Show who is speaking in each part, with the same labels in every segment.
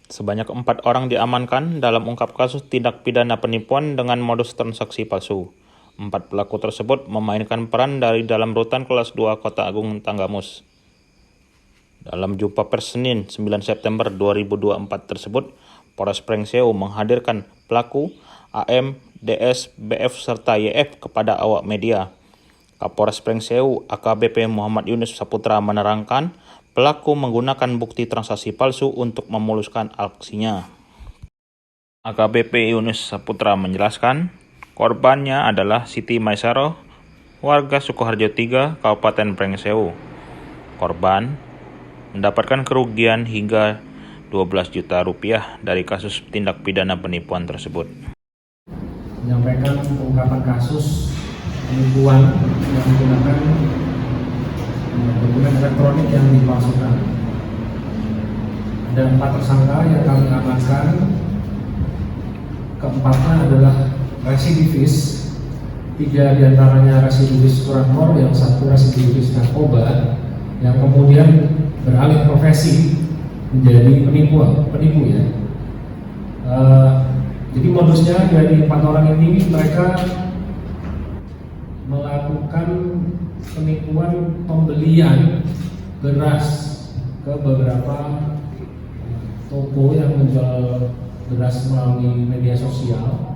Speaker 1: Sebanyak 4 orang diamankan dalam ungkap kasus tindak pidana penipuan dengan modus transaksi palsu. 4 pelaku tersebut memainkan peran dari dalam rutan kelas 2 Kota Agung Tanggamus. Dalam jumpa pers Senin 9 September 2024 tersebut, Polres Prengseu menghadirkan pelaku AM, DS, BF, serta YF kepada awak media. Kapolres Prengseu AKBP Muhammad Yunus Saputra menerangkan pelaku menggunakan bukti transaksi palsu untuk memuluskan aksinya. AKBP Yunus Saputra menjelaskan, korbannya adalah Siti Maisaroh, warga Sukoharjo 3, Kabupaten Prengseu. Korban mendapatkan kerugian hingga 12 juta rupiah dari kasus tindak pidana penipuan tersebut.
Speaker 2: Menyampaikan pengungkapan kasus penipuan yang menggunakan dokumen elektronik yang dipalsukan. Ada 4 tersangka yang kami amankan. Keempatnya adalah residivis, 3 diantaranya residivis curanmor, yang 1 residivis narkoba, yang kemudian beralih profesi menjadi penipu ya. Jadi modusnya dari 4 orang ini, mereka melakukan penipuan pembelian beras ke beberapa toko yang menjual beras melalui media sosial.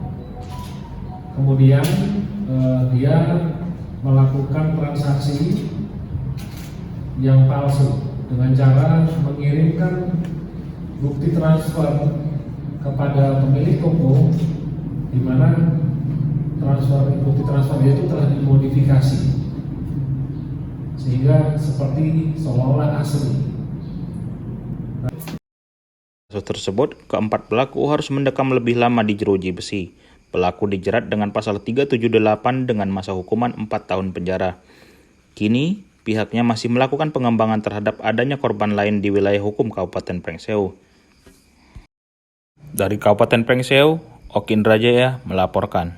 Speaker 2: Kemudian dia melakukan transaksi yang palsu dengan cara mengirimkan bukti transfer kepada pemilik toko, di mana bukti transfer itu telah dimodifikasi sehingga seperti seolah-olah asli.
Speaker 1: Kasus tersebut, keempat pelaku harus mendekam lebih lama di jeruji besi. Pelaku dijerat dengan pasal 378 dengan masa hukuman 4 tahun penjara. Kini, pihaknya masih melakukan pengembangan terhadap adanya korban lain di wilayah hukum Kabupaten Prengseu. Dari Kabupaten Prengseu, Oki Indrajaya melaporkan.